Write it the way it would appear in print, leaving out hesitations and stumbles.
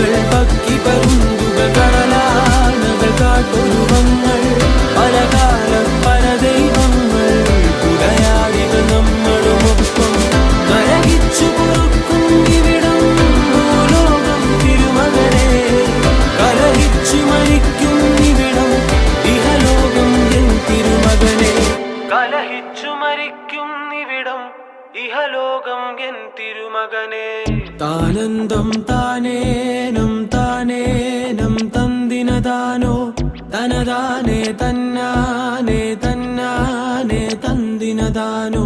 കാറ്റുകൾ പക്കി പരുന്തുകൾ കടലാനകൾ കാട്ടുരുവങ്ങൾ പലകാലം പല ദൈവങ്ങൾ പുലയാടികൾ നമ്മളുമൊപ്പം കരകിച്ചു പൊറുക്കും ഇവിടം ഭൂലോകം തിരുമകനെ കലഹിച്ചു മരിക്കും ഇവിടം ഇഹലോകം എൻ തിരുമകനെ കലഹിച്ചു മരിക്കും ഇവിടം ഇഹലോകം എൻ തിരുമകനെ താനന്തം താനേനം താനേനം തന്തിനതാനോ തനതാനേ തന്നാനേ തന്നാനേ തന്തിനതാനോ